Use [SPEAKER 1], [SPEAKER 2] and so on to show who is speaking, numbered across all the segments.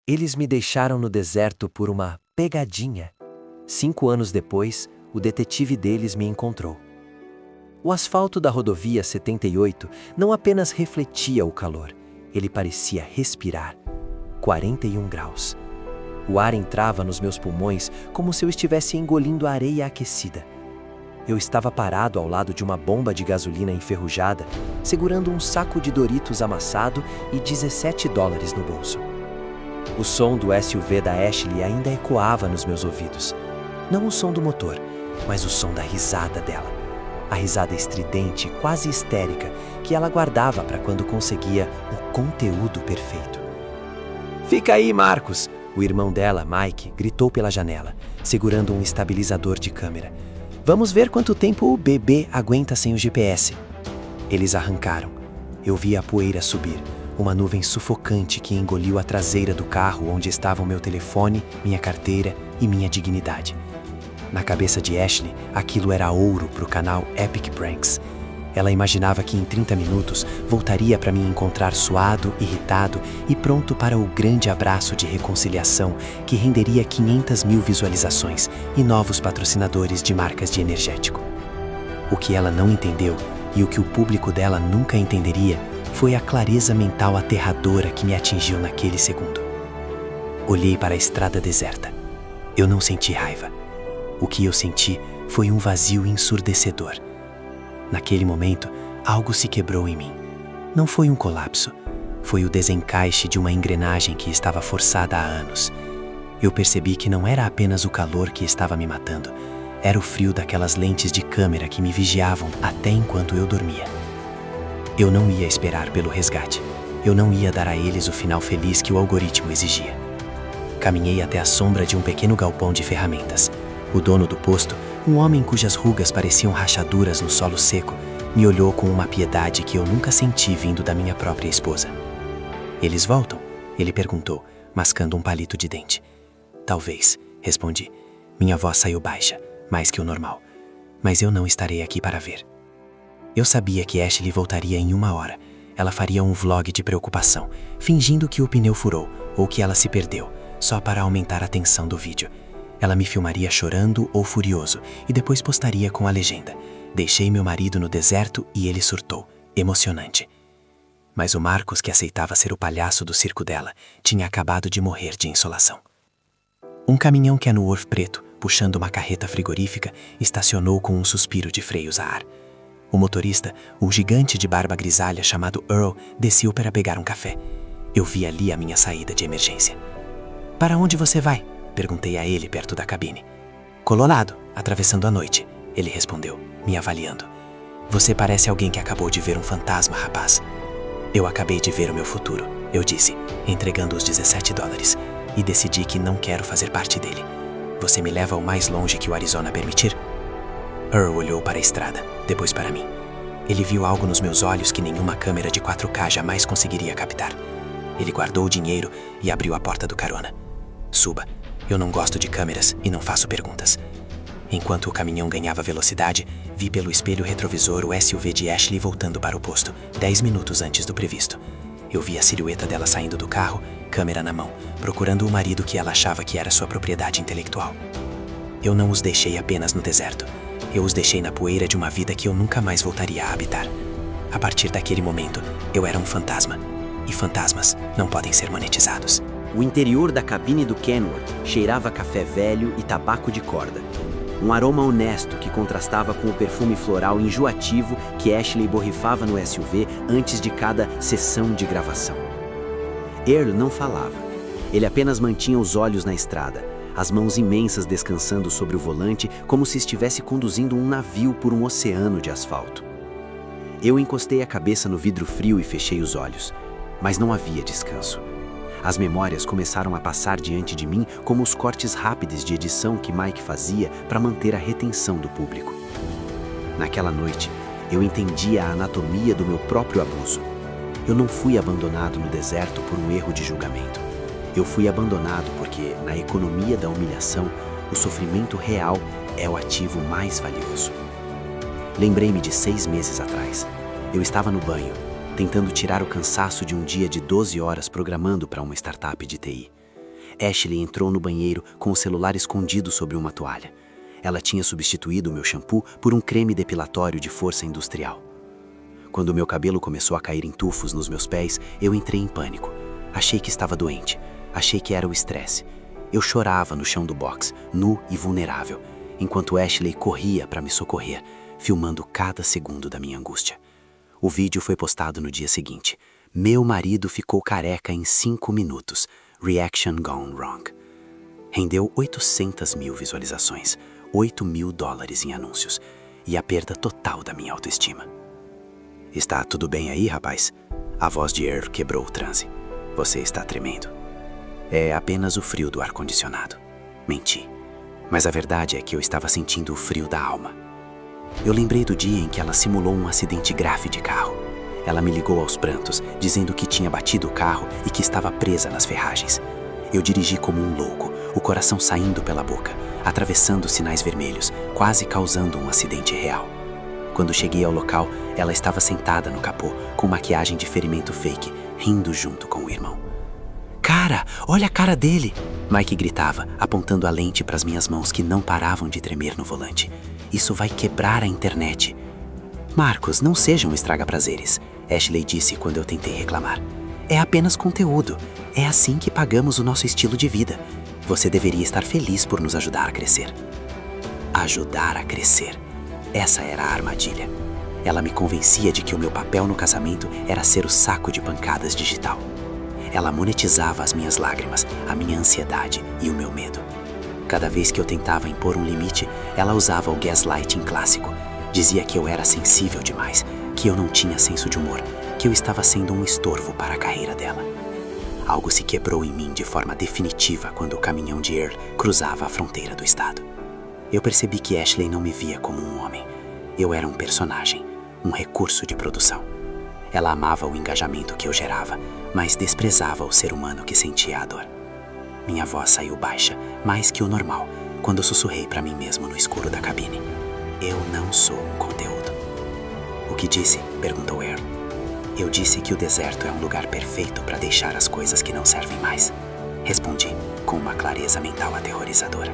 [SPEAKER 1] Eles me deixaram no deserto por uma pegadinha. 5 anos depois, o detetive deles me encontrou. O asfalto da rodovia 78 não apenas refletia o calor, ele parecia respirar. 41 graus. O ar entrava nos meus pulmões como se eu estivesse engolindo areia aquecida. Eu estava parado ao lado de uma bomba de gasolina enferrujada, segurando um saco de Doritos amassado e $17 no bolso. O som do SUV da Ashley ainda ecoava nos meus ouvidos. Não o som do motor, mas o som da risada dela. A risada estridente, quase histérica, que ela guardava para quando conseguia o conteúdo perfeito. "Fica aí, Marcos!" O irmão dela, Mike, gritou pela janela, segurando um estabilizador de câmera. "Vamos ver quanto tempo o bebê aguenta sem o GPS." Eles arrancaram. Eu vi a poeira subir, uma nuvem sufocante que engoliu a traseira do carro onde estavam meu telefone, minha carteira e minha dignidade. Na cabeça de Ashley, aquilo era ouro para o canal Epic Pranks. Ela imaginava que em 30 minutos voltaria para me encontrar suado, irritado e pronto para o grande abraço de reconciliação que renderia 500 mil visualizações e novos patrocinadores de marcas de energético. O que ela não entendeu e o que o público dela nunca entenderia foi a clareza mental aterradora que me atingiu naquele segundo. Olhei para a estrada deserta. Eu não senti raiva. O que eu senti foi um vazio ensurdecedor. Naquele momento, algo se quebrou em mim. Não foi um colapso. Foi o desencaixe de uma engrenagem que estava forçada há anos. Eu percebi que não era apenas o calor que estava me matando. Era o frio daquelas lentes de câmera que me vigiavam até enquanto eu dormia. Eu não ia esperar pelo resgate. Eu não ia dar a eles o final feliz que o algoritmo exigia. Caminhei até a sombra de um pequeno galpão de ferramentas. O dono do posto, um homem cujas rugas pareciam rachaduras no solo seco, me olhou com uma piedade que eu nunca senti vindo da minha própria esposa. "Eles voltam?" ele perguntou, mascando um palito de dente. "Talvez", respondi. Minha voz saiu baixa, mais que o normal. "Mas eu não estarei aqui para ver." Eu sabia que Ashley voltaria em 1 hora. Ela faria um vlog de preocupação, fingindo que o pneu furou ou que ela se perdeu, só para aumentar a tensão do vídeo. Ela me filmaria chorando ou furioso e depois postaria com a legenda: "Deixei meu marido no deserto e ele surtou. Emocionante." Mas o Marcos, que aceitava ser o palhaço do circo dela, tinha acabado de morrer de insolação. Um caminhão Kenworth preto, puxando uma carreta frigorífica, estacionou com um suspiro de freios a ar. O motorista, um gigante de barba grisalha chamado Earl, desceu para pegar um café. Eu vi ali a minha saída de emergência. "Para onde você vai?" perguntei a ele perto da cabine. "Colorado, atravessando a noite", ele respondeu, me avaliando. "Você parece alguém que acabou de ver um fantasma, rapaz." "Eu acabei de ver o meu futuro", eu disse, entregando os $17, e decidi que não quero fazer parte dele. "Você me leva o mais longe que o Arizona permitir?" Earl olhou para a estrada, depois para mim. Ele viu algo nos meus olhos que nenhuma câmera de 4K jamais conseguiria captar. Ele guardou o dinheiro e abriu a porta do carona. "Suba. Eu não gosto de câmeras e não faço perguntas." Enquanto o caminhão ganhava velocidade, vi pelo espelho retrovisor o SUV de Ashley voltando para o posto, 10 minutos antes do previsto. Eu vi a silhueta dela saindo do carro, câmera na mão, procurando o marido que ela achava que era sua propriedade intelectual. Eu não os deixei apenas no deserto. Eu os deixei na poeira de uma vida que eu nunca mais voltaria a habitar. A partir daquele momento, eu era um fantasma. E fantasmas não podem ser monetizados.
[SPEAKER 2] O interior da cabine do Kenworth cheirava a café velho e tabaco de corda. Um aroma honesto que contrastava com o perfume floral enjoativo que Ashley borrifava no SUV antes de cada sessão de gravação. Earl não falava. Ele apenas mantinha os olhos na estrada, as mãos imensas descansando sobre o volante como se estivesse conduzindo um navio por um oceano de asfalto. Eu encostei a cabeça no vidro frio e fechei os olhos, mas não havia descanso. As memórias começaram a passar diante de mim como os cortes rápidos de edição que Mike fazia para manter a retenção do público. Naquela noite, eu entendia a anatomia do meu próprio abuso. Eu não fui abandonado no deserto por um erro de julgamento. Eu fui abandonado porque, na economia da humilhação, o sofrimento real é o ativo mais valioso. Lembrei-me de 6 meses atrás. Eu estava no banho, tentando tirar o cansaço de um dia de 12 horas programando para uma startup de TI. Ashley entrou no banheiro com o celular escondido sobre uma toalha. Ela tinha substituído o meu shampoo por um creme depilatório de força industrial. Quando meu cabelo começou a cair em tufos nos meus pés, eu entrei em pânico. Achei que estava doente. Achei que era o estresse. Eu chorava no chão do box, nu e vulnerável, enquanto Ashley corria para me socorrer, filmando cada segundo da minha angústia. O vídeo foi postado no dia seguinte. Meu marido ficou careca em 5 minutos. Reaction gone wrong. Rendeu 800 mil visualizações, $8 mil em anúncios e a perda total da minha autoestima. Está tudo bem aí, rapaz? A voz de Earl quebrou o transe. Você está tremendo. É apenas o frio do ar-condicionado. Menti. Mas a verdade é que eu estava sentindo o frio da alma. Eu lembrei do dia em que ela simulou um acidente grave de carro. Ela me ligou aos prantos, dizendo que tinha batido o carro e que estava presa nas ferragens. Eu dirigi como um louco, o coração saindo pela boca, atravessando sinais vermelhos, quase causando um acidente real. Quando cheguei ao local, ela estava sentada no capô, com maquiagem de ferimento fake, rindo junto com o irmão. Cara, olha a cara dele! Mike gritava, apontando a lente para as minhas mãos que não paravam de tremer no volante. Isso vai quebrar a internet. Marcos, não seja um estraga-prazeres, Ashley disse quando eu tentei reclamar. É apenas conteúdo. É assim que pagamos o nosso estilo de vida. Você deveria estar feliz por nos ajudar a crescer. Ajudar a crescer. Essa era a armadilha. Ela me convencia de que o meu papel no casamento era ser o saco de pancadas digital. Ela monetizava as minhas lágrimas, a minha ansiedade e o meu medo. Cada vez que eu tentava impor um limite, ela usava o gaslighting clássico. Dizia que eu era sensível demais, que eu não tinha senso de humor, que eu estava sendo um estorvo para a carreira dela. Algo se quebrou em mim de forma definitiva quando o caminhão de Earl cruzava a fronteira do estado. Eu percebi que Ashley não me via como um homem. Eu era um personagem, um recurso de produção. Ela amava o engajamento que eu gerava, mas desprezava o ser humano que sentia a dor. Minha voz saiu baixa, mais que o normal, quando sussurrei para mim mesmo no escuro da cabine. Eu não sou um conteúdo. O que disse? Perguntou Earl. Eu disse que o deserto é um lugar perfeito para deixar as coisas que não servem mais. Respondi, com uma clareza mental aterrorizadora.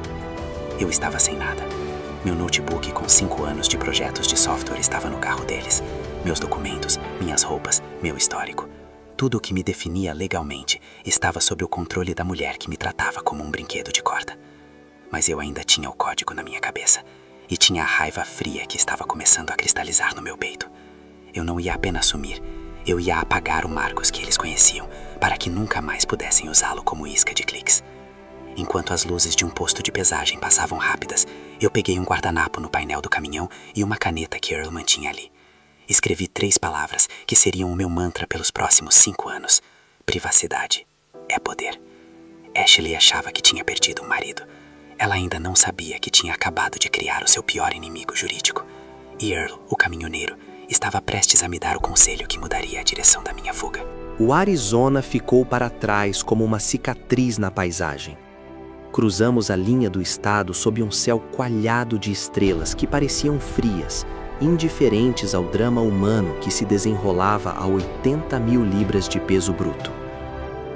[SPEAKER 2] Eu estava sem nada. Meu notebook com 5 anos de projetos de software estava no carro deles. Meus documentos, minhas roupas, meu histórico. Tudo o que me definia legalmente estava sob o controle da mulher que me tratava como um brinquedo de corda. Mas eu ainda tinha o código na minha cabeça e tinha a raiva fria que estava começando a cristalizar no meu peito. Eu não ia apenas sumir, eu ia apagar o Marcos que eles conheciam para que nunca mais pudessem usá-lo como isca de cliques. Enquanto as luzes de um posto de pesagem passavam rápidas, eu peguei um guardanapo no painel do caminhão e uma caneta que Earl mantinha ali. Escrevi 3 palavras que seriam o meu mantra pelos próximos 5 anos. Privacidade é poder. Ashley achava que tinha perdido um marido. Ela ainda não sabia que tinha acabado de criar o seu pior inimigo jurídico. E Earl, o caminhoneiro, estava prestes a me dar o conselho que mudaria a direção da minha fuga.
[SPEAKER 1] O Arizona ficou para trás como uma cicatriz na paisagem. Cruzamos a linha do estado sob um céu coalhado de estrelas que pareciam frias, indiferentes ao drama humano que se desenrolava a 80 mil libras de peso bruto.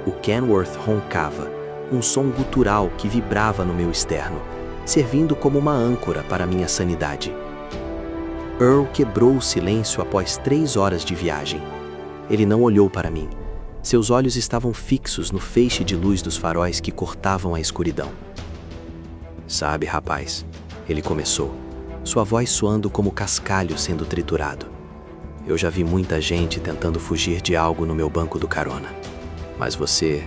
[SPEAKER 1] O Kenworth roncava, um som gutural que vibrava no meu externo, servindo como uma âncora para minha sanidade. Earl quebrou o silêncio após 3 horas de viagem. Ele não olhou para mim. Seus olhos estavam fixos no feixe de luz dos faróis que cortavam a escuridão. Sabe, rapaz, ele começou, sua voz soando como cascalho sendo triturado. Eu já vi muita gente tentando fugir de algo no meu banco do carona. Mas você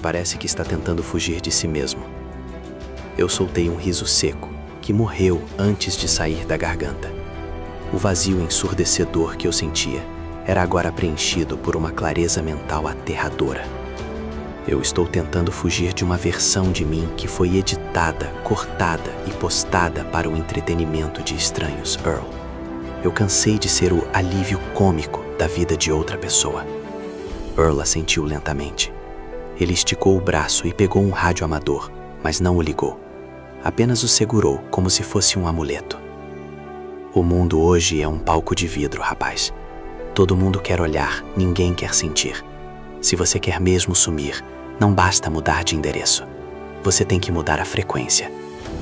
[SPEAKER 1] parece que está tentando fugir de si mesmo. Eu soltei um riso seco, que morreu antes de sair da garganta. O vazio ensurdecedor que eu sentia era agora preenchido por uma clareza mental aterradora. Eu estou tentando fugir de uma versão de mim que foi editada, cortada e postada para o entretenimento de estranhos, Earl. Eu cansei de ser o alívio cômico da vida de outra pessoa. Earl assentiu lentamente. Ele esticou o braço e pegou um rádio amador, mas não o ligou. Apenas o segurou como se fosse um amuleto. O mundo hoje é um palco de vidro, rapaz. Todo mundo quer olhar, ninguém quer sentir. Se você quer mesmo sumir,
[SPEAKER 2] Não basta mudar de endereço. Você tem que mudar a frequência.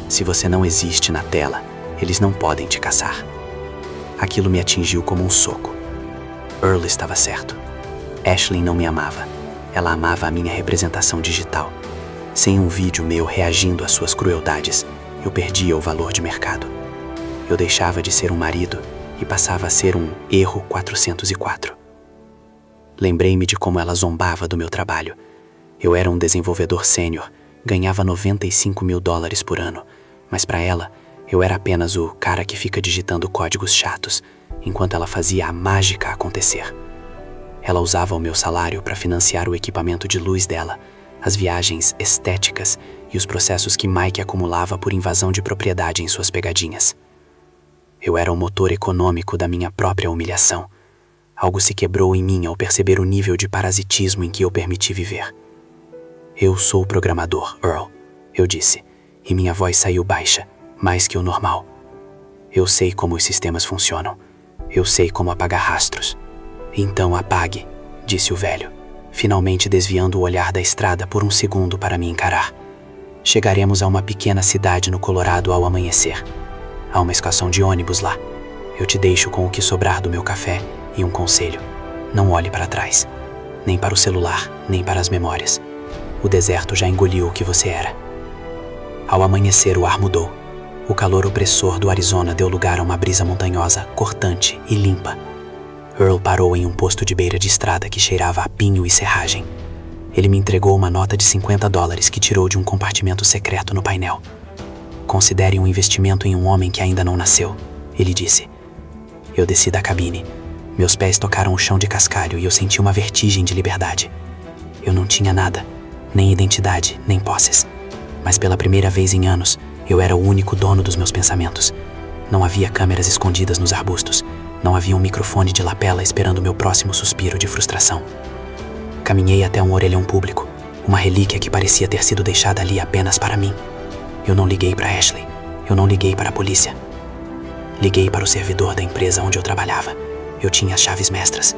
[SPEAKER 2] Se você não existe na tela, eles não podem te caçar. Aquilo me atingiu como um soco. Earl estava certo. Ashley não me amava. Ela amava a minha representação digital. Sem um vídeo meu reagindo às suas crueldades, eu perdia o valor de mercado. Eu deixava de ser um marido e passava a ser um erro 404. Lembrei-me de como ela zombava do meu trabalho. Eu era um desenvolvedor sênior, ganhava $95 mil por ano, mas para ela, eu era apenas o cara que fica digitando códigos chatos, enquanto ela fazia a mágica acontecer. Ela usava o meu salário para financiar o equipamento de luz dela, as viagens estéticas e os processos que Mike acumulava por invasão de propriedade em suas pegadinhas. Eu era o motor econômico da minha própria humilhação. Algo se quebrou em mim ao perceber o nível de parasitismo em que eu permiti viver. Eu sou o programador, Earl, eu disse, e minha voz saiu baixa, mais que o normal. Eu sei como os sistemas funcionam. Eu sei como apagar rastros. Então apague, disse o velho, finalmente desviando o olhar da estrada por um segundo para me encarar. Chegaremos a uma pequena cidade no Colorado ao amanhecer. Há uma estação de ônibus lá. Eu te deixo com o que sobrar do meu café e um conselho. Não olhe para trás. Nem para o celular, nem para as memórias. O deserto já engoliu o que você era. Ao amanhecer, o ar mudou. O calor opressor do Arizona deu lugar a uma brisa montanhosa, cortante e limpa. Earl parou em um posto de beira de estrada que cheirava a pinho e serragem. Ele me entregou uma nota de $50 que tirou de um compartimento secreto no painel. Considere um investimento em um homem que ainda não nasceu, ele disse. Eu desci da cabine. Meus pés tocaram o chão de cascalho e eu senti uma vertigem de liberdade. Eu não tinha nada, nem identidade, nem posses. Mas pela primeira vez em anos, eu era o único dono dos meus pensamentos. Não havia câmeras escondidas nos arbustos. Não havia um microfone de lapela esperando meu próximo suspiro de frustração. Caminhei até um orelhão público, uma relíquia que parecia ter sido deixada ali apenas para mim. Eu não liguei para Ashley. Eu não liguei para a polícia. Liguei para o servidor da empresa onde eu trabalhava. Eu tinha as chaves mestras.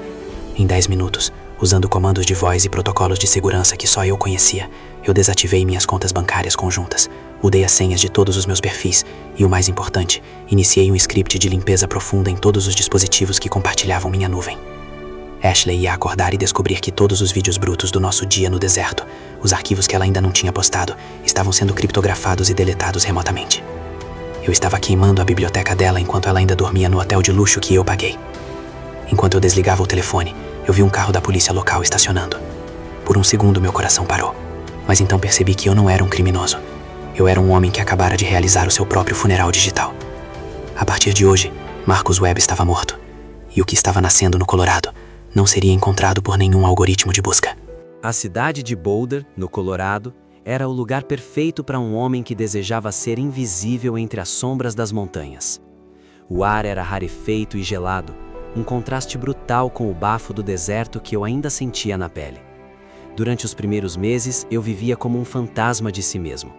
[SPEAKER 2] Em 10 minutos, usando comandos de voz e protocolos de segurança que só eu conhecia, eu desativei minhas contas bancárias conjuntas, mudei as senhas de todos os meus perfis e, o mais importante, iniciei um script de limpeza profunda em todos os dispositivos que compartilhavam minha nuvem. Ashley ia acordar e descobrir que todos os vídeos brutos do nosso dia no deserto, os arquivos que ela ainda não tinha postado, estavam sendo criptografados e deletados remotamente. Eu estava queimando a biblioteca dela enquanto ela ainda dormia no hotel de luxo que eu paguei. Enquanto eu desligava o telefone, eu vi um carro da polícia local estacionando. Por um segundo meu coração parou, mas então percebi que eu não era um criminoso. Eu era um homem que acabara de realizar o seu próprio funeral digital. A partir de hoje, Marcus Webb estava morto, e o que estava nascendo no Colorado não seria encontrado por nenhum algoritmo de busca.
[SPEAKER 1] A cidade de Boulder, no Colorado, era o lugar perfeito para um homem que desejava ser invisível entre as sombras das montanhas. O ar era rarefeito e gelado, um contraste brutal com o bafo do deserto que eu ainda sentia na pele. Durante os primeiros meses, eu vivia como um fantasma de si mesmo.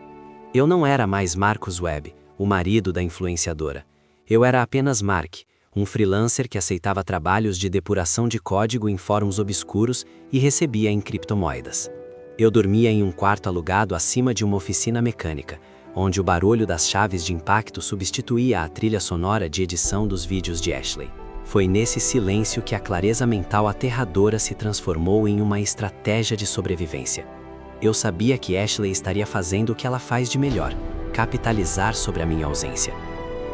[SPEAKER 1] Eu não era mais Marcus Webb, o marido da influenciadora. Eu era apenas Mark, um freelancer que aceitava trabalhos de depuração de código em fóruns obscuros e recebia em criptomoedas. Eu dormia em um quarto alugado acima de uma oficina mecânica, onde o barulho das chaves de impacto substituía a trilha sonora de edição dos vídeos de Ashley. Foi nesse silêncio que a clareza mental aterradora se transformou em uma estratégia de sobrevivência. Eu sabia que Ashley estaria fazendo o que ela faz de melhor, capitalizar sobre a minha ausência.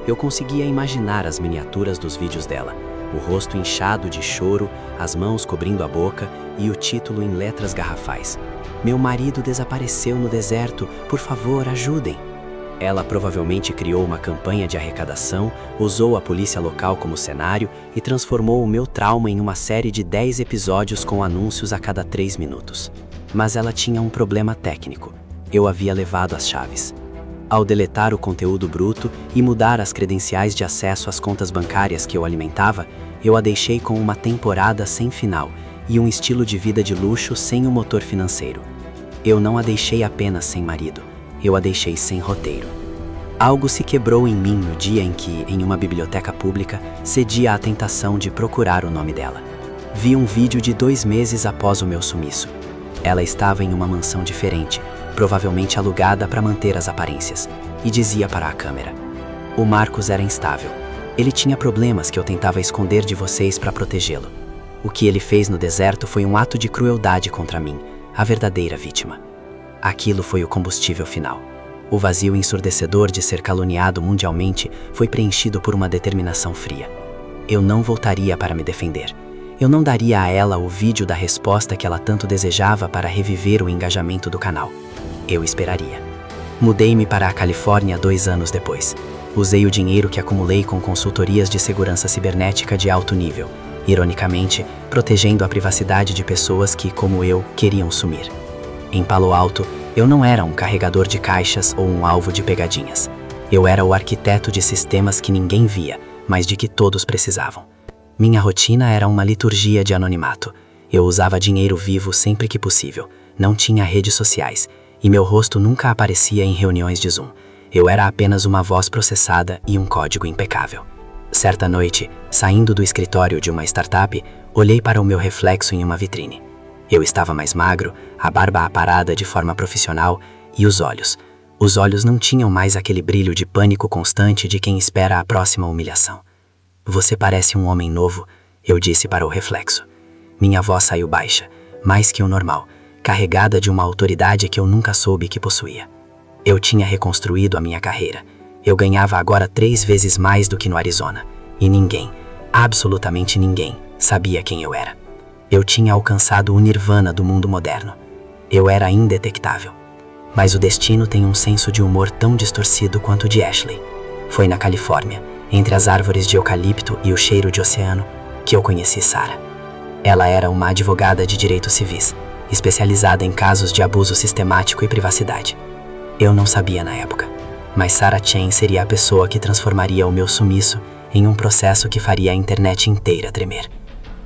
[SPEAKER 1] Eu conseguia imaginar as miniaturas dos vídeos dela, o rosto inchado de choro, as mãos cobrindo a boca e o título em letras garrafais. Meu marido desapareceu no deserto, por favor, ajudem. Ela provavelmente criou uma campanha de arrecadação, usou a polícia local como cenário e transformou o meu trauma em uma série de 10 episódios com anúncios a cada 3 minutos. Mas ela tinha um problema técnico. Eu havia levado as chaves. Ao deletar o conteúdo bruto e mudar as credenciais de acesso às contas bancárias que eu alimentava, eu a deixei com uma temporada sem final e um estilo de vida de luxo sem um motor financeiro. Eu não a deixei apenas sem marido. Eu a deixei sem roteiro. Algo se quebrou em mim no dia em que, em uma biblioteca pública, cedi à tentação de procurar o nome dela. Vi um vídeo de 2 meses após o meu sumiço.
[SPEAKER 3] Ela estava em uma mansão diferente, provavelmente alugada para manter as aparências, e dizia para a câmera: "O Marcus era instável. Ele tinha problemas que eu tentava esconder de vocês para protegê-lo. O que ele fez no deserto foi um ato de crueldade contra mim, a verdadeira vítima." Aquilo foi o combustível final. O vazio ensurdecedor de ser caluniado mundialmente foi preenchido por uma determinação fria. Eu não voltaria para me defender. Eu não daria a ela o vídeo da resposta que ela tanto desejava para reviver o engajamento do canal. Eu esperaria. Mudei-me para a Califórnia 2 anos depois. Usei o dinheiro que acumulei com consultorias de segurança cibernética de alto nível, ironicamente, protegendo a privacidade de pessoas que, como eu, queriam sumir. Em Palo Alto, eu não era um carregador de caixas ou um alvo de pegadinhas. Eu era o arquiteto de sistemas que ninguém via, mas de que todos precisavam. Minha rotina era uma liturgia de anonimato. Eu usava dinheiro vivo sempre que possível, não tinha redes sociais, e meu rosto nunca aparecia em reuniões de Zoom. Eu era apenas uma voz processada e um código impecável. Certa noite, saindo do escritório de uma startup, olhei para o meu reflexo em uma vitrine. Eu estava mais magro, a barba aparada de forma profissional e os olhos. Os olhos não tinham mais aquele brilho de pânico constante de quem espera a próxima humilhação. "Você parece um homem novo", eu disse para o reflexo. Minha voz saiu baixa, mais que o normal, carregada de uma autoridade que eu nunca soube que possuía. Eu tinha reconstruído a minha carreira. Eu ganhava agora 3 vezes mais do que no Arizona. E ninguém, absolutamente ninguém, sabia quem eu era. Eu tinha alcançado o nirvana do mundo moderno. Eu era indetectável. Mas o destino tem um senso de humor tão distorcido quanto o de Ashley. Foi na Califórnia, entre as árvores de eucalipto e o cheiro de oceano, que eu conheci Sarah. Ela era uma advogada de direitos civis, especializada em casos de abuso sistemático e privacidade. Eu não sabia na época, mas Sarah Chen seria a pessoa que transformaria o meu sumiço em um processo que faria a internet inteira tremer.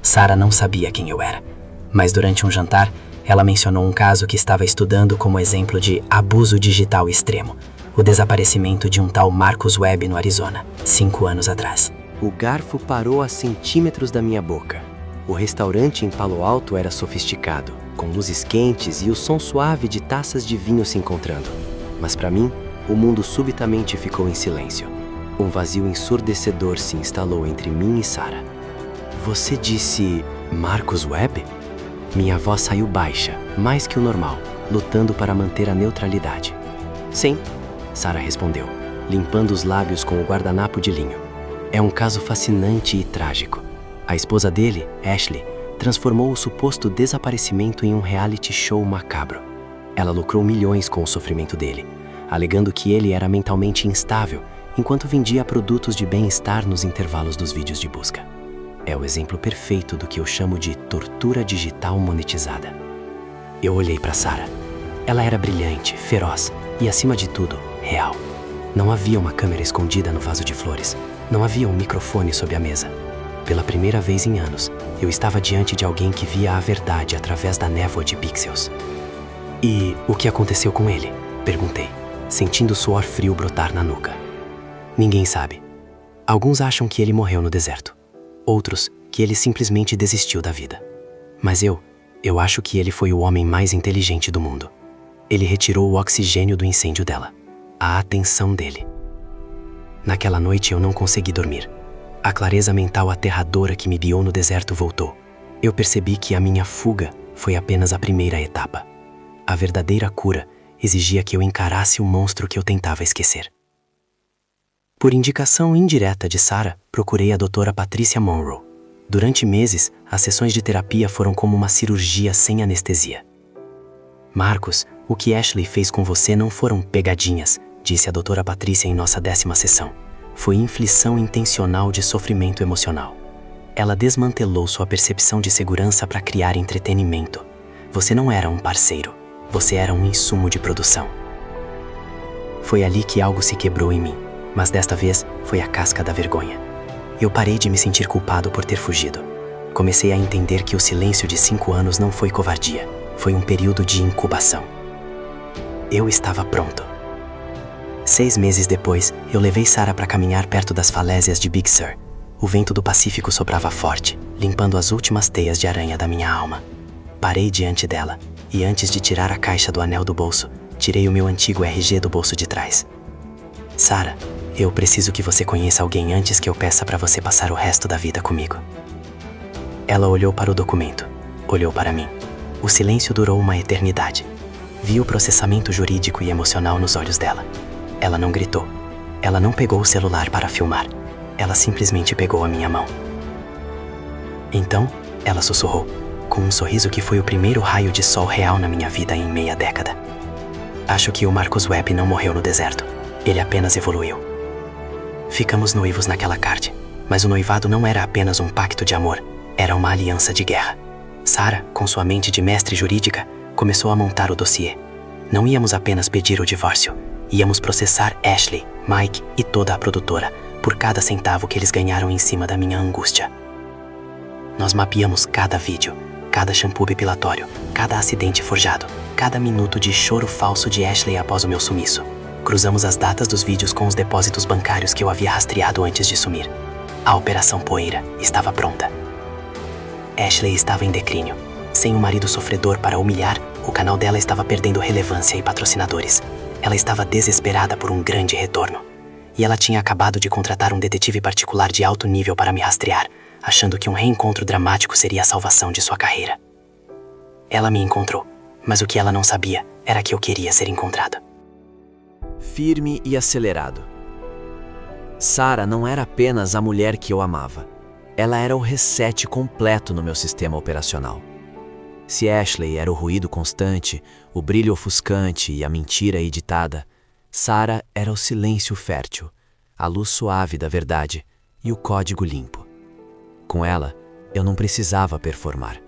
[SPEAKER 3] Sarah não sabia quem eu era, mas durante um jantar, ela mencionou um caso que estava estudando como exemplo de abuso digital extremo, o desaparecimento de um tal Marcus Webb no Arizona, 5 anos atrás.
[SPEAKER 1] O garfo parou a centímetros da minha boca. O restaurante em Palo Alto era sofisticado, com luzes quentes e o som suave de taças de vinho se encontrando. Mas para mim, o mundo subitamente ficou em silêncio. Um vazio ensurdecedor se instalou entre mim e Sarah. "Você disse Marcus Webb?" Minha voz saiu baixa, mais que o normal, lutando para manter a neutralidade. "Sim", Sarah respondeu, limpando os lábios com o guardanapo de linho. "É um caso fascinante e trágico. A esposa dele, Ashley, transformou o suposto desaparecimento em um reality show macabro. Ela lucrou milhões com o sofrimento dele, alegando que ele era mentalmente instável, enquanto vendia produtos de bem-estar nos intervalos dos vídeos de busca. É o exemplo perfeito do que eu chamo de tortura digital monetizada." Eu olhei para Sarah. Ela era brilhante, feroz e, acima de tudo, real. Não havia uma câmera escondida no vaso de flores. Não havia um microfone sob a mesa. Pela primeira vez em anos, eu estava diante de alguém que via a verdade através da névoa de pixels. "E o que aconteceu com ele?" perguntei, sentindo o suor frio brotar na nuca. "Ninguém sabe. Alguns acham que ele morreu no deserto. Outros, que ele simplesmente desistiu da vida. Mas eu acho que ele foi o homem mais inteligente do mundo. Ele retirou o oxigênio do incêndio dela, a atenção dele. Naquela noite eu não consegui dormir. A clareza mental aterradora que me guiou no deserto voltou. Eu percebi que a minha fuga foi apenas a primeira etapa. A verdadeira cura exigia que eu encarasse o monstro que eu tentava esquecer. Por indicação indireta de Sarah, procurei a doutora Patricia Monroe. Durante meses, as sessões de terapia foram como uma cirurgia sem anestesia. "Marcus, o que Ashley fez com você não foram pegadinhas", disse a doutora Patricia em nossa 10ª sessão. "Foi inflição intencional de sofrimento emocional. Ela desmantelou sua percepção de segurança para criar entretenimento. Você não era um parceiro, você era um insumo de produção." Foi ali que algo se quebrou em mim, mas desta vez foi a casca da vergonha. Eu parei de me sentir culpado por ter fugido. Comecei a entender que o silêncio de 5 anos não foi covardia, foi um período de incubação. Eu estava pronto. 6 meses depois, eu levei Sarah para caminhar perto das falésias de Big Sur. O vento do Pacífico soprava forte, limpando as últimas teias de aranha da minha alma. Parei diante dela,
[SPEAKER 3] e antes de tirar a caixa do anel do bolso, tirei o meu antigo RG do bolso de trás. Sara, eu preciso que você conheça alguém antes que eu peça para você passar o resto da vida comigo. Ela olhou para o documento, olhou para mim. O silêncio durou uma eternidade. Vi o processamento jurídico e emocional nos olhos dela. Ela não gritou. Ela não pegou o celular para filmar. Ela simplesmente pegou a minha mão. Então, ela sussurrou, com um sorriso que foi o primeiro raio de sol real na minha vida em meia década. Acho que o Marcus Webb não morreu no deserto. Ele apenas evoluiu. Ficamos noivos naquela tarde, mas o noivado não era apenas um pacto de amor, era uma aliança de guerra. Sara, com sua mente de mestre jurídica, começou a montar o dossiê. Não íamos apenas pedir o divórcio, íamos processar Ashley, Mike e toda a produtora por cada centavo que eles ganharam em cima da minha angústia. Nós mapeamos cada vídeo, cada shampoo depilatório, cada acidente forjado, cada minuto de choro falso de Ashley após o meu sumiço. Cruzamos as datas dos vídeos com os depósitos bancários que eu havia rastreado antes de sumir. A Operação Poeira estava pronta. Ashley estava em declínio. Sem um marido sofredor para humilhar, o canal dela estava perdendo relevância e patrocinadores. Ela estava desesperada por um grande retorno. E ela tinha acabado de contratar um detetive particular de alto nível para me rastrear, achando que um reencontro dramático seria a salvação de sua carreira. Ela me encontrou, mas o que ela não sabia era que eu queria ser encontrada.
[SPEAKER 2] Firme e acelerado. Sara não era apenas a mulher que eu amava. Ela era o reset completo no meu sistema operacional. Se Ashley era o ruído constante, o brilho ofuscante e a mentira editada, Sara era o silêncio fértil, a luz suave da verdade e o código limpo. Com ela, eu não precisava performar.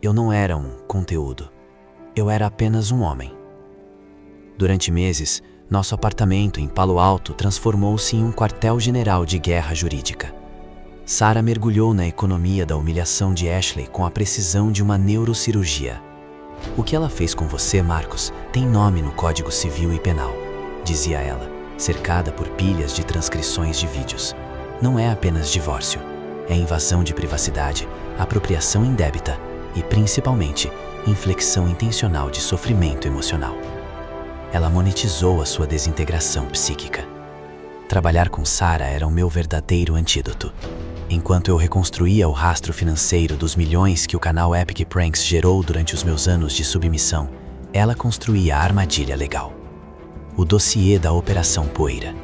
[SPEAKER 2] Eu não era um conteúdo. Eu era apenas um homem. Durante meses, nosso apartamento em Palo Alto transformou-se em um quartel-general de guerra jurídica. Sara mergulhou na economia da humilhação de Ashley com a precisão de uma neurocirurgia. O que ela fez com você, Marcus, tem nome no Código Civil e Penal, dizia ela, cercada por pilhas de transcrições de vídeos. Não é apenas divórcio. É invasão de privacidade, apropriação indébita e, principalmente, inflexão intencional de sofrimento emocional. Ela monetizou a sua desintegração psíquica. Trabalhar com Sara era o meu verdadeiro antídoto. Enquanto eu reconstruía o rastro financeiro dos milhões que o canal Epic Pranks gerou durante os meus anos de submissão, ela construía a armadilha legal. O dossiê da Operação Poeira.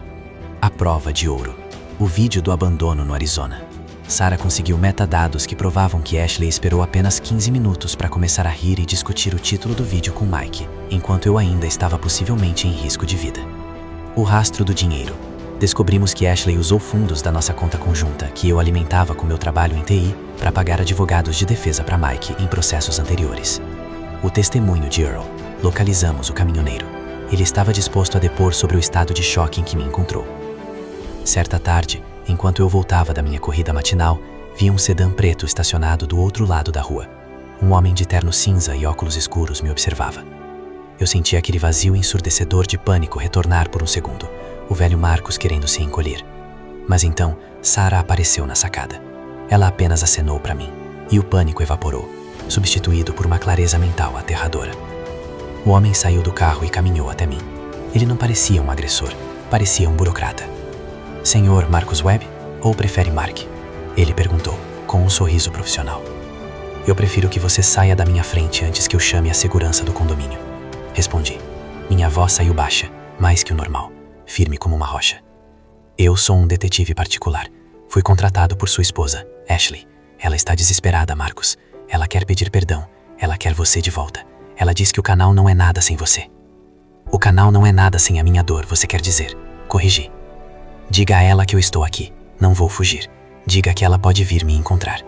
[SPEAKER 2] A prova de ouro. O vídeo do abandono no Arizona. Sara conseguiu metadados que provavam que Ashley esperou apenas 15 minutos para começar a rir e discutir o título do vídeo com Mike, enquanto eu ainda estava possivelmente em risco de vida. O rastro do dinheiro. Descobrimos que Ashley usou fundos da nossa conta conjunta, que eu alimentava com meu trabalho em TI, para pagar advogados de defesa para Mike em processos anteriores. O testemunho de Earl. Localizamos o caminhoneiro. Ele estava disposto a depor sobre o estado de choque em que me encontrou. Certa tarde, enquanto eu voltava da minha corrida matinal, vi um sedã preto estacionado do outro lado da rua. Um homem de terno cinza e óculos escuros me observava. Eu senti aquele vazio ensurdecedor de pânico retornar por um segundo, o velho Marcus querendo se encolher. Mas então, Sara apareceu na sacada. Ela apenas acenou para mim, e o pânico evaporou, substituído por uma clareza mental aterradora. O homem saiu do carro e caminhou até mim. Ele não parecia um agressor, parecia um burocrata. Senhor Marcus Webb, ou prefere Mark? Ele perguntou, com um sorriso profissional. Eu prefiro que você saia da minha frente antes que eu chame a segurança do condomínio. Respondi. Minha voz saiu baixa, mais que o normal, firme como uma rocha. Eu sou um detetive particular. Fui contratado por sua esposa, Ashley. Ela está desesperada, Marcus. Ela quer pedir perdão. Ela quer você de volta. Ela diz que o canal não é nada sem você. O canal não é nada sem a minha dor, você quer dizer. Corrigi. Diga a ela que eu estou aqui. Não vou fugir. Diga que ela pode vir me encontrar.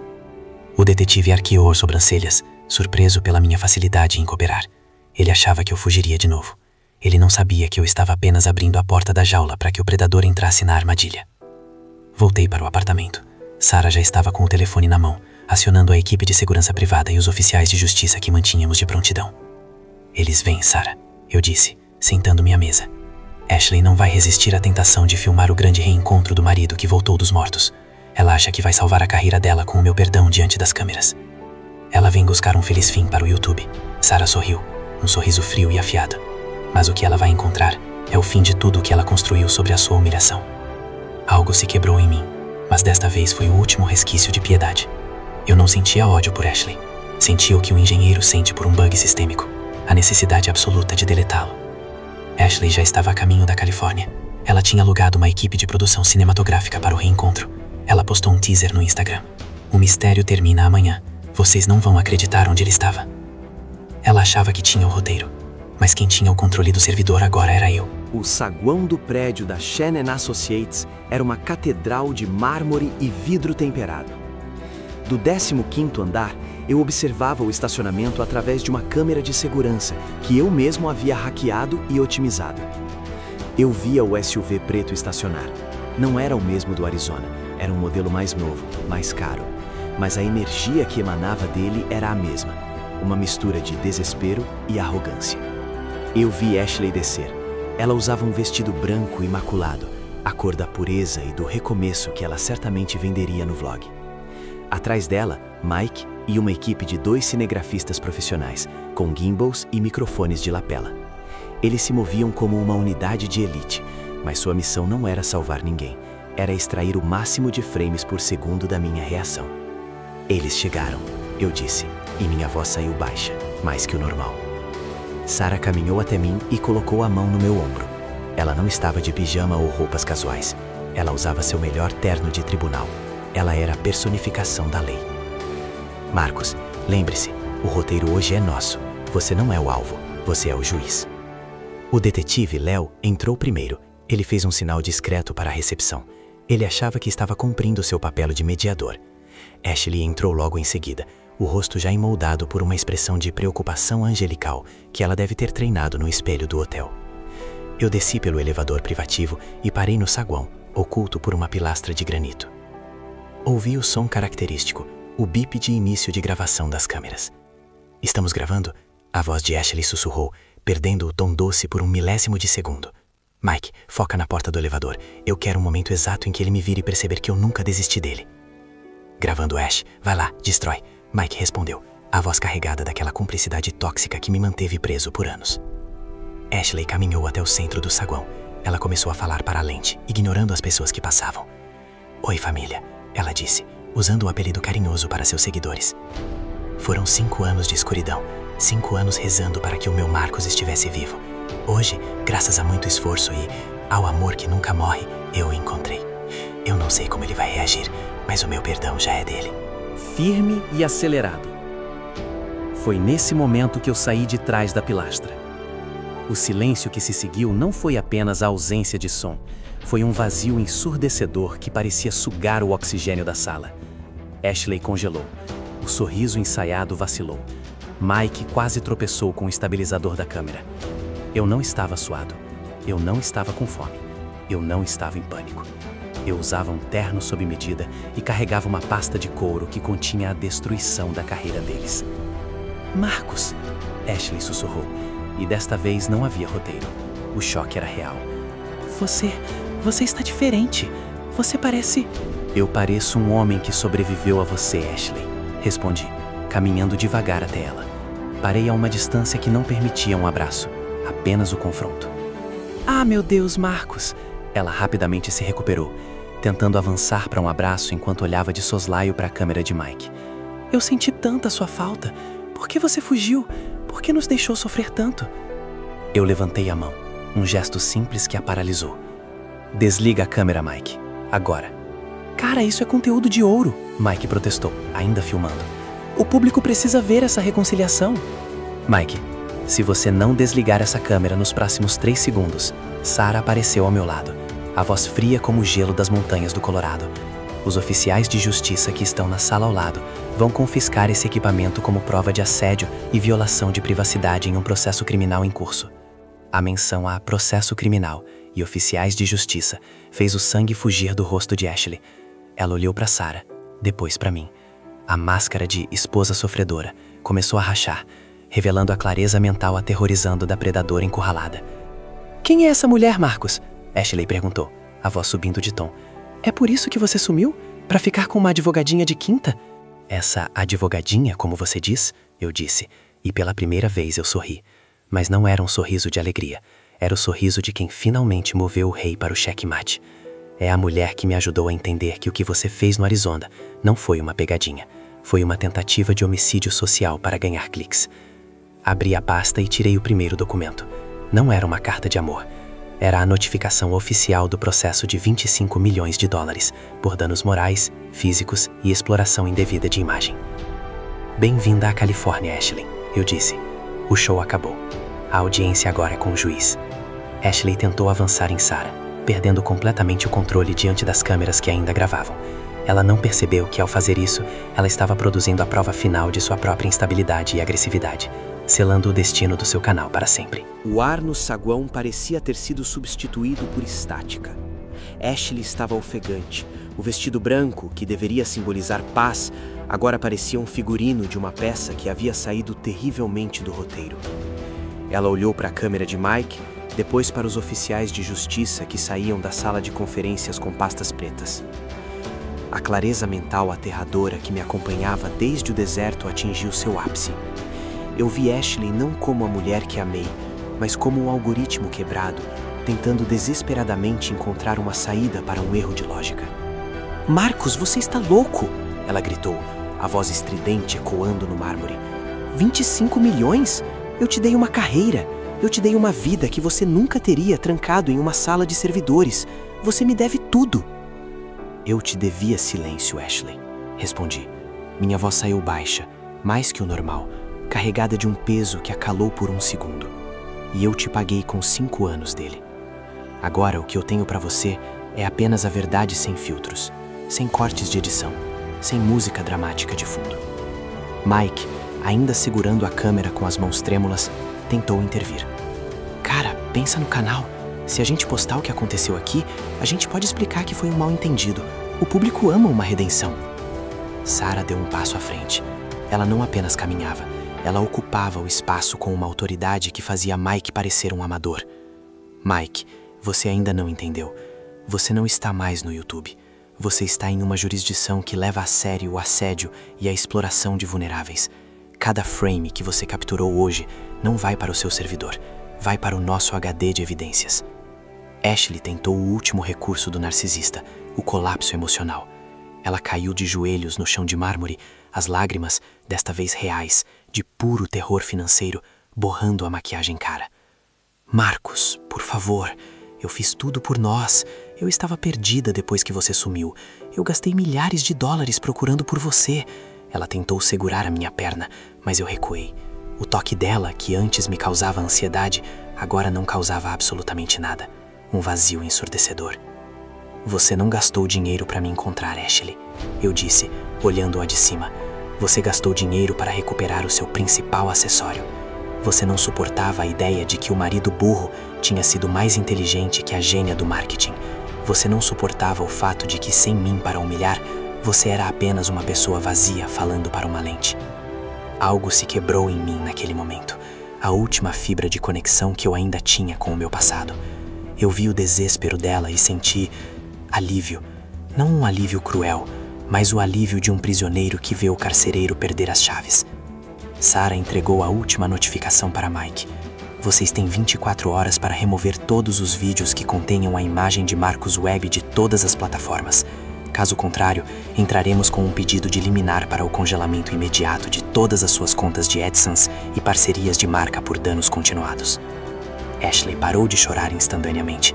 [SPEAKER 2] O detetive arqueou as sobrancelhas, surpreso pela minha facilidade em cooperar. Ele achava que eu fugiria de novo. Ele não sabia que eu estava apenas abrindo a porta da jaula para que o predador entrasse na armadilha. Voltei para o apartamento. Sara já estava com o telefone na mão, acionando a equipe de segurança privada e os oficiais de justiça que mantínhamos de prontidão. Eles vêm, Sara, eu disse, sentando-me à mesa. Ashley não vai resistir à tentação de filmar o grande reencontro do marido que voltou dos mortos. Ela acha que vai salvar a carreira dela com o meu perdão diante das câmeras. Ela vem buscar um feliz fim para o YouTube. Sara sorriu.
[SPEAKER 3] um sorriso frio e afiado. Mas o que ela vai encontrar é o fim de tudo o que ela construiu sobre a sua humilhação. Algo se quebrou em mim, mas desta vez foi o último resquício de piedade. Eu não sentia ódio por Ashley. Sentia o que um engenheiro sente por um bug sistêmico, a necessidade absoluta de deletá-lo. Ashley já estava a caminho da Califórnia. Ela tinha alugado uma equipe de produção cinematográfica para o reencontro. Ela postou um teaser no Instagram. O mistério termina amanhã. Vocês não vão acreditar onde ele estava. Ela achava que tinha o roteiro, mas quem tinha o controle do servidor agora era eu.
[SPEAKER 2] O saguão do prédio da Shannon Associates era uma catedral de mármore e vidro temperado. Do 15º andar, eu observava o estacionamento através de uma câmera de segurança que eu mesmo havia hackeado e otimizado. Eu via o SUV preto estacionar. Não era o mesmo do Arizona, era um modelo mais novo, mais caro. Mas a energia que emanava dele era a mesma, uma mistura de desespero e arrogância. Eu vi Ashley descer. Ela usava um vestido branco imaculado, a cor da pureza e do recomeço que ela certamente venderia no vlog. Atrás dela, Mike e uma equipe de 2 cinegrafistas profissionais, com gimbals e microfones de lapela. Eles se moviam como uma unidade de elite, mas sua missão não era salvar ninguém, era extrair o máximo de frames por segundo da minha reação. Eles chegaram, eu disse, e minha voz saiu baixa, mais que o normal. Sarah caminhou até mim e colocou a mão no meu ombro. Ela não estava de pijama ou roupas casuais. Ela usava seu melhor terno de tribunal. Ela era a personificação da lei. Marcos, lembre-se, o roteiro hoje é nosso. Você não é o alvo, você é o juiz. O detetive Léo entrou primeiro. Ele fez um sinal discreto para a recepção. Ele achava que estava cumprindo seu papel de mediador. Ashley entrou logo em seguida, o rosto já emoldado por uma expressão de preocupação angelical que ela deve ter treinado no espelho do hotel. Eu desci pelo elevador privativo e parei no saguão, oculto por uma pilastra de granito. Ouvi o som característico, o bip de início de gravação das câmeras. Estamos gravando? A voz de Ashley sussurrou, perdendo o tom doce por um milésimo de segundo. Mike, foca na porta do elevador. Eu quero um momento exato em que ele me vire e perceber que eu nunca desisti dele. Gravando, Ash. Vai lá, destrói. Mike respondeu, a voz carregada daquela cumplicidade tóxica que me manteve preso por anos. Ashley caminhou até o centro do saguão. Ela começou a falar para a lente, ignorando as pessoas que passavam. Oi, família, ela disse, usando o apelido carinhoso para seus seguidores. Foram 5 anos de escuridão, 5 anos rezando para que o meu Marcos estivesse vivo. Hoje, graças a muito esforço e ao amor que nunca morre, eu o encontrei. Eu não sei como ele vai reagir, mas o meu perdão já é dele. Firme e acelerado. Foi nesse momento que eu saí de trás da pilastra. O silêncio que se seguiu não foi apenas a ausência de som, foi um vazio ensurdecedor que parecia sugar o oxigênio da sala. Ashley congelou. O sorriso ensaiado vacilou. Mike quase tropeçou com o estabilizador da câmera. Eu não estava suado. Eu não estava com fome. Eu não estava em pânico. Eu usava um terno sob medida e carregava uma pasta de couro que continha a destruição da carreira deles. Marcos! Ashley sussurrou, e desta vez não havia roteiro. O choque era real. Você está diferente. Você parece... Eu pareço um homem que sobreviveu a você, Ashley, respondi, caminhando devagar até ela. Parei a uma distância que não permitia um abraço, apenas o confronto. Ah, meu Deus, Marcos! Ela rapidamente se recuperou, tentando avançar para um abraço enquanto olhava de soslaio para a câmera de Mike. Eu senti tanta sua falta. Por que você fugiu? Por que nos deixou sofrer tanto? Eu levantei a mão, um gesto simples que a paralisou. Desliga a câmera, Mike. Agora. Cara, isso é conteúdo de ouro, Mike protestou, ainda filmando. O público precisa ver essa reconciliação. Mike, se você não desligar essa câmera nos próximos 3 segundos, Sarah apareceu ao meu lado, a voz fria como o gelo das montanhas do Colorado. Os oficiais de justiça que estão na sala ao lado vão confiscar esse equipamento como prova de assédio e violação de privacidade em um processo criminal em curso. A menção a processo criminal e oficiais de justiça fez o sangue fugir do rosto de Ashley. Ela olhou para Sarah, depois para mim. A máscara de esposa sofredora começou a rachar, revelando a clareza mental aterrorizando da predadora encurralada. Quem é essa mulher, Marcos? Ashley perguntou, a voz subindo de tom. É por isso que você sumiu? Para ficar com uma advogadinha de quinta? Essa advogadinha, como você diz? Eu disse, e pela primeira vez eu sorri.
[SPEAKER 3] Mas não era um sorriso de alegria. Era o sorriso de quem finalmente moveu o rei para o checkmate. É a mulher que me ajudou a entender que o que você fez no Arizona não foi uma pegadinha. Foi uma tentativa de homicídio social para ganhar cliques. Abri a pasta e tirei o primeiro documento. Não era uma carta de amor. Era a notificação oficial do processo de 25 milhões de dólares por danos morais, físicos e exploração indevida de imagem. Bem-vinda à Califórnia, Ashley, eu disse. O show acabou. A audiência agora é com o juiz. Ashley tentou avançar em Sarah, perdendo completamente o controle diante das câmeras que ainda gravavam. Ela não percebeu que, ao fazer isso, ela estava produzindo a prova final de sua própria instabilidade e agressividade, selando o destino do seu canal para sempre.
[SPEAKER 2] O ar no saguão parecia ter sido substituído por estática. Ashley estava ofegante. O vestido branco, que deveria simbolizar paz, agora parecia um figurino de uma peça que havia saído terrivelmente do roteiro. Ela olhou para a câmera de Mike, depois para os oficiais de justiça que saíam da sala de conferências com pastas pretas. A clareza mental aterradora que me acompanhava desde o deserto atingiu seu ápice. Eu vi Ashley não como a mulher que amei, mas como um algoritmo quebrado, tentando desesperadamente encontrar uma saída para um erro de lógica. "Marcos, você está louco!" ela gritou, a voz estridente ecoando no mármore. 25 milhões? Eu te dei uma carreira. Eu te dei uma vida que você nunca teria trancado em uma sala de servidores. Você me deve tudo. Eu te devia silêncio, Ashley, respondi. Minha voz saiu baixa, mais que o normal, carregada de um peso que a calou por um segundo. E eu te paguei com 5 anos dele. Agora o que eu tenho pra você é apenas a verdade sem filtros, sem cortes de edição, sem música dramática de fundo. Mike, ainda segurando a câmera com as mãos trêmulas, tentou intervir. Cara, pensa no canal. Se a gente postar o que aconteceu aqui, a gente pode explicar que foi um mal-entendido. O público ama uma redenção. Sarah deu um passo à frente. Ela não apenas caminhava, ela ocupava o espaço com uma autoridade que fazia Mike parecer um amador. Mike, você ainda não entendeu. Você não está mais no YouTube. Você está em uma jurisdição que leva a sério o assédio e a exploração de vulneráveis. Cada frame que você capturou hoje não vai para o seu servidor, vai para o nosso HD de evidências. Ashley tentou o último recurso do narcisista, o colapso emocional. Ela caiu de joelhos no chão de mármore, as lágrimas, desta vez reais, de puro terror financeiro, borrando a maquiagem cara. Marcos, por favor, eu fiz tudo por nós. Eu estava perdida depois que você sumiu. Eu gastei milhares de dólares procurando por você. Ela tentou segurar a minha perna, mas eu recuei. O toque dela, que antes me causava ansiedade, agora não causava absolutamente nada. Um vazio ensurdecedor. Você não gastou dinheiro para me encontrar, Ashley. Eu disse, olhando-a de cima. Você gastou dinheiro para recuperar o seu principal acessório. Você não suportava a ideia de que o marido burro tinha sido mais inteligente que a gênia do marketing. Você não suportava o fato de que, sem mim para humilhar, você era apenas uma pessoa vazia falando para uma lente. Algo se quebrou em mim naquele momento. A última fibra de conexão que eu ainda tinha com o meu passado. Eu vi o desespero dela e senti alívio. Não um alívio cruel, mas o alívio de um prisioneiro que vê o carcereiro perder as chaves. Sarah entregou a última notificação para Mike. Vocês têm 24 horas para remover todos os vídeos que contenham a imagem de Marcos Webb de todas as plataformas. Caso contrário, entraremos com um pedido de liminar para o congelamento imediato de todas as suas contas de AdSense e parcerias de marca por danos continuados. Ashley parou de chorar instantaneamente.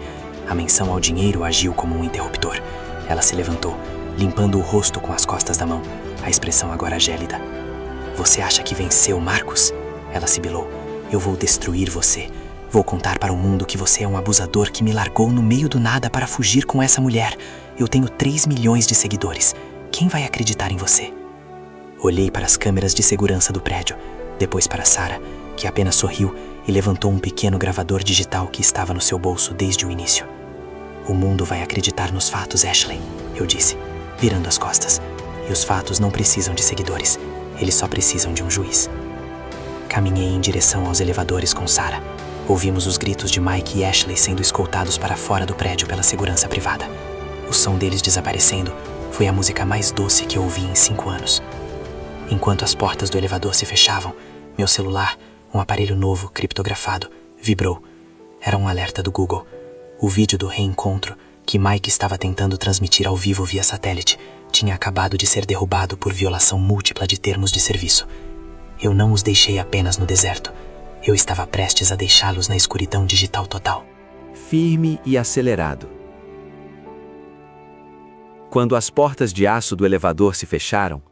[SPEAKER 2] A menção ao dinheiro agiu como um interruptor. Ela se levantou, limpando o rosto com as costas da mão, a expressão agora gélida. Você acha que venceu, Marcos? Ela sibilou. Eu vou destruir você. Vou contar para o mundo que você é um abusador que me largou no meio do nada para fugir com essa mulher. Eu tenho 3 milhões de seguidores. Quem vai acreditar em você? Olhei para as câmeras de segurança do prédio, depois para Sarah, que apenas sorriu e levantou um pequeno gravador digital que estava no seu bolso desde o início. O mundo vai acreditar nos fatos, Ashley, eu disse, virando as costas. E os fatos não precisam de seguidores. Eles só precisam de um juiz. Caminhei em direção aos elevadores com Sarah. Ouvimos os gritos de Mike e Ashley sendo escoltados para fora do prédio pela segurança privada. O som deles desaparecendo foi a música mais doce que eu ouvi em 5 anos. Enquanto as portas do elevador se fechavam, meu celular,
[SPEAKER 3] Um aparelho novo, criptografado, vibrou. Era um alerta do Google. O vídeo do reencontro, que Mike estava tentando transmitir ao vivo via satélite, tinha acabado de ser derrubado por violação múltipla de termos de serviço. Eu não os deixei apenas no deserto. Eu estava prestes a deixá-los na escuridão digital total.
[SPEAKER 2] Firme e acelerado. Quando as portas de aço do elevador se fecharam,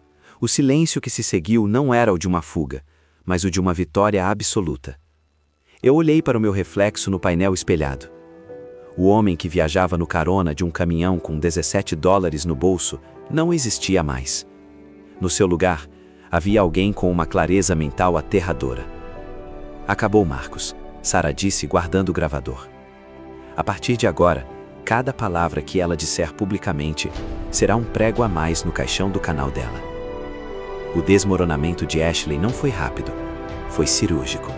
[SPEAKER 2] o silêncio que se seguiu não era o de uma fuga, mas o de uma vitória absoluta. Eu olhei para o meu reflexo no painel espelhado. O homem que viajava no carona de um caminhão com $17 no bolso não existia mais. No seu lugar, havia alguém com uma clareza mental aterradora. Acabou, Marcos, Sarah disse guardando o gravador. A partir de agora, cada palavra que ela disser publicamente será um prego a mais no caixão do canal dela. O desmoronamento de Ashley não foi rápido, foi cirúrgico.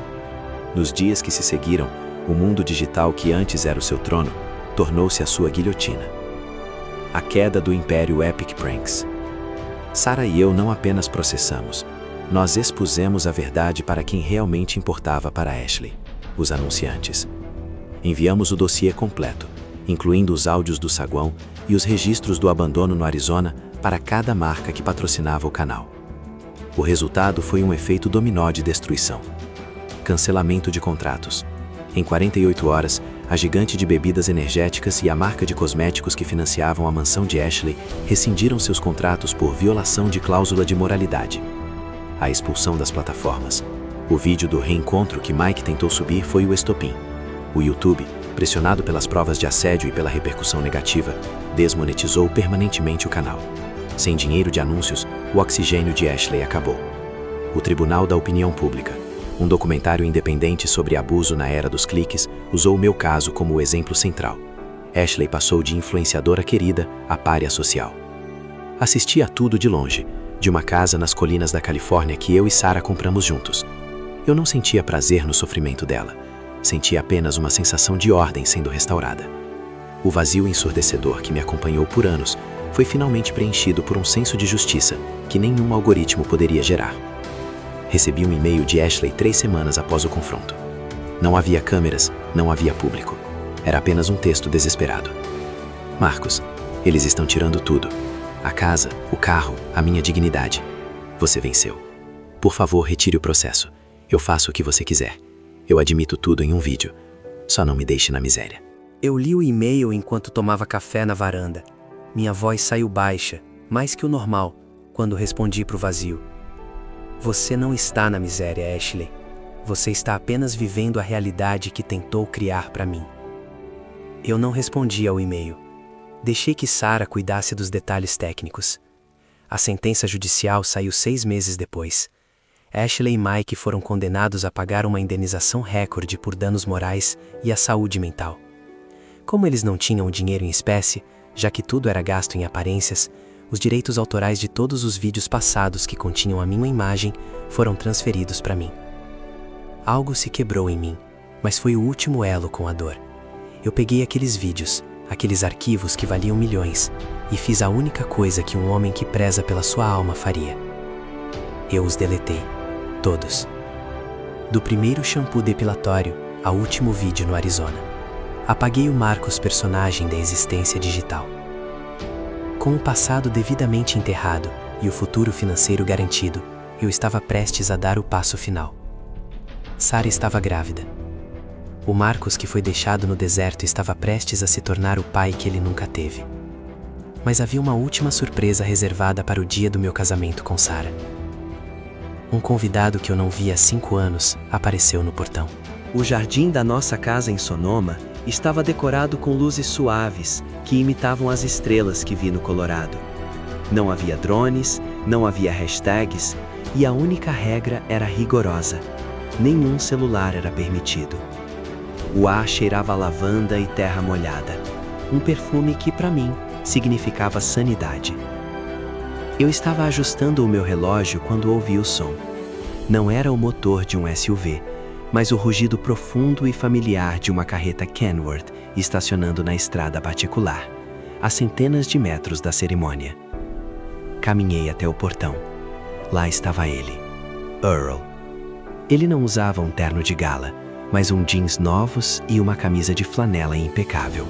[SPEAKER 2] Nos dias que se seguiram, o mundo digital que antes era o seu trono tornou-se a sua guilhotina. A queda do império Epic Pranks. Sarah e eu não apenas processamos, nós expusemos a verdade para quem realmente importava para Ashley, os anunciantes. Enviamos o dossiê completo, incluindo os áudios do saguão e os registros do abandono no Arizona para cada marca que patrocinava o canal. O resultado foi um efeito dominó de destruição. Cancelamento de contratos. Em 48 horas, a gigante de bebidas energéticas e a marca de cosméticos que financiavam a mansão de Ashley rescindiram seus contratos por violação de cláusula de moralidade. A expulsão das plataformas. O vídeo do reencontro que Mike tentou subir foi o estopim. O YouTube, pressionado pelas provas de assédio e pela repercussão negativa, desmonetizou permanentemente o canal. Sem dinheiro de anúncios, o oxigênio de Ashley acabou. O Tribunal da Opinião Pública, um documentário independente sobre abuso na era dos cliques, usou o meu caso como o exemplo central. Ashley passou de influenciadora querida a pária social. Assisti a tudo de longe, de uma casa nas colinas da Califórnia que eu e Sarah compramos juntos. Eu não sentia prazer no sofrimento dela. Sentia apenas uma sensação de ordem sendo restaurada. O vazio ensurdecedor que me acompanhou por anos foi finalmente preenchido por um senso de justiça que nenhum algoritmo poderia gerar. Recebi um e-mail de Ashley 3 semanas após o confronto. Não havia câmeras, não havia público. Era apenas um texto desesperado. Marcos, eles estão tirando tudo. A casa, o carro, a minha dignidade. Você venceu. Por favor, retire o processo. Eu faço o que você quiser. Eu admito tudo em um vídeo. Só não me deixe na miséria.
[SPEAKER 1] Eu li o e-mail enquanto tomava café na varanda. Minha voz saiu baixa, mais que o normal, quando respondi para o vazio. Você não está na miséria, Ashley. Você está apenas vivendo a realidade que tentou criar para mim. Eu não respondi ao e-mail. Deixei que Sarah cuidasse dos detalhes técnicos. A sentença judicial saiu 6 meses depois. Ashley e Mike foram condenados a pagar uma indenização recorde por danos morais e à saúde mental. Como eles não tinham o dinheiro em espécie, já que tudo era gasto em aparências, os direitos autorais de todos os vídeos passados que continham a minha imagem foram transferidos para mim. Algo se quebrou em mim, mas foi o último elo com a dor. Eu peguei aqueles vídeos, aqueles arquivos que valiam milhões, e fiz a única coisa que um homem que preza pela sua alma faria. Eu os deletei, todos. Do primeiro shampoo depilatório ao último vídeo no Arizona. Apaguei o Marcos personagem da existência digital. Com o passado devidamente enterrado e o futuro financeiro garantido, eu estava prestes a dar o passo final. Sarah estava grávida. O Marcos que foi deixado no deserto estava prestes a se tornar o pai que ele nunca teve. Mas havia uma última surpresa reservada para o dia do meu casamento com Sarah. Um convidado que eu não via há 5 anos apareceu no portão.
[SPEAKER 4] O jardim da nossa casa em Sonoma estava decorado com luzes suaves que imitavam as estrelas que vi no Colorado. Não havia drones, não havia hashtags e a única regra era rigorosa: nenhum celular era permitido. O ar cheirava a lavanda e terra molhada, um perfume que, para mim, significava sanidade. Eu estava ajustando o meu relógio quando ouvi o som. Não era o motor de um SUV, mas o rugido profundo e familiar de uma carreta Kenworth estacionando na estrada particular, a centenas de metros da cerimônia. Caminhei até o portão. Lá estava ele, Earl. Ele não usava um terno de gala, mas jeans novos e uma camisa de flanela impecável.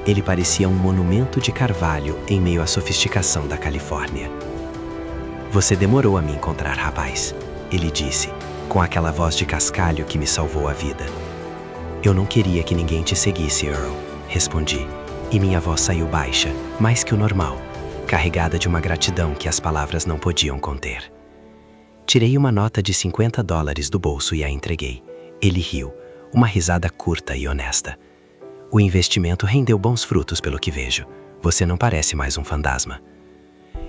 [SPEAKER 4] Ele parecia um monumento de carvalho em meio à sofisticação da Califórnia. "Você demorou a me encontrar, rapaz", ele disse, com aquela voz de cascalho que me salvou a vida. "Eu não queria que ninguém te seguisse, Earl", respondi, e minha voz saiu baixa, mais que o normal, carregada de uma gratidão que as palavras não podiam conter. Tirei uma nota de $50 do bolso e a entreguei. Ele riu, uma risada curta e honesta. "O investimento rendeu bons frutos pelo que vejo. Você não parece mais um fantasma."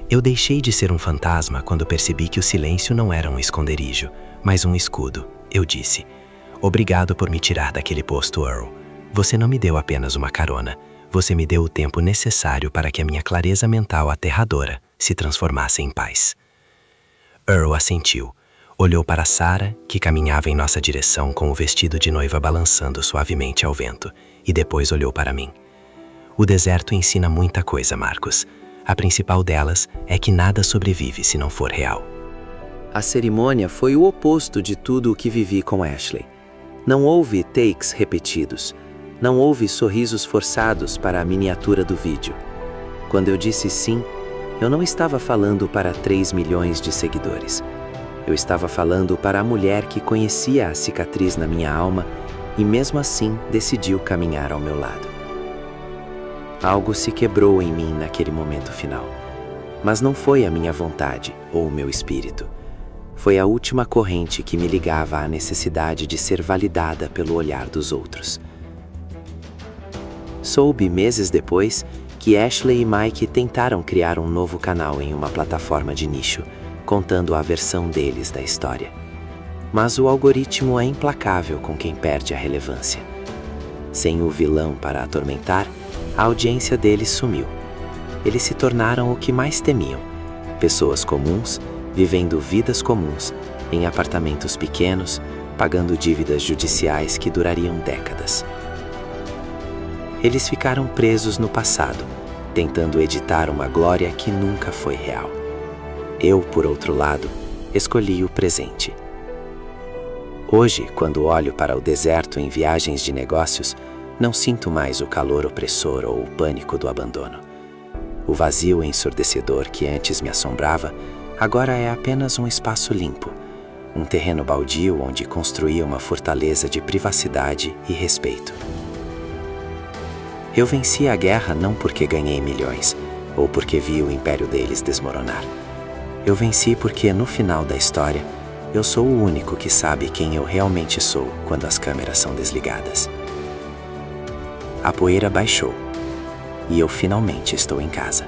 [SPEAKER 4] Eu deixei de ser um fantasma quando percebi que o silêncio não era um esconderijo, mas um escudo. Eu disse: "Obrigado por me tirar daquele posto, Earl. Você não me deu apenas uma carona. Você me deu o tempo necessário para que a minha clareza mental aterradora se transformasse em paz." Earl assentiu. Olhou para Sarah, que caminhava em nossa direção com o vestido de noiva balançando suavemente ao vento, e depois olhou para mim. "O deserto ensina muita coisa, Marcus. A principal delas é que nada sobrevive se não for real."
[SPEAKER 2] A cerimônia foi o oposto de tudo o que vivi com Ashley. Não houve takes repetidos. Não houve sorrisos forçados para a miniatura do vídeo. Quando eu disse sim, eu não estava falando para 3 milhões de seguidores. Eu estava falando para a mulher que conhecia a cicatriz na minha alma e mesmo assim decidiu caminhar ao meu lado. Algo se quebrou em mim naquele momento final. Mas não foi a minha vontade ou o meu espírito. Foi a última corrente que me ligava à necessidade de ser validada pelo olhar dos outros. Soube meses depois que Ashley e Mike tentaram criar um novo canal em uma plataforma de nicho, contando a versão deles da história. Mas o algoritmo é implacável com quem perde a relevância. Sem o vilão para atormentar, a audiência deles sumiu. Eles se tornaram o que mais temiam: pessoas comuns, vivendo vidas comuns, em apartamentos pequenos, pagando dívidas judiciais que durariam décadas. Eles ficaram presos no passado, tentando editar uma glória que nunca foi real. Eu, por outro lado, escolhi o presente. Hoje, quando olho para o deserto em viagens de negócios, não sinto mais o calor opressor ou o pânico do abandono. O vazio ensurdecedor que antes me assombrava, agora é apenas um espaço limpo, um terreno baldio onde construí uma fortaleza de privacidade e respeito. Eu venci a guerra não porque ganhei milhões, ou porque vi o império deles desmoronar. Eu venci porque, no final da história, eu sou o único que sabe quem eu realmente sou quando as câmeras são desligadas. A poeira baixou, e eu finalmente estou em casa.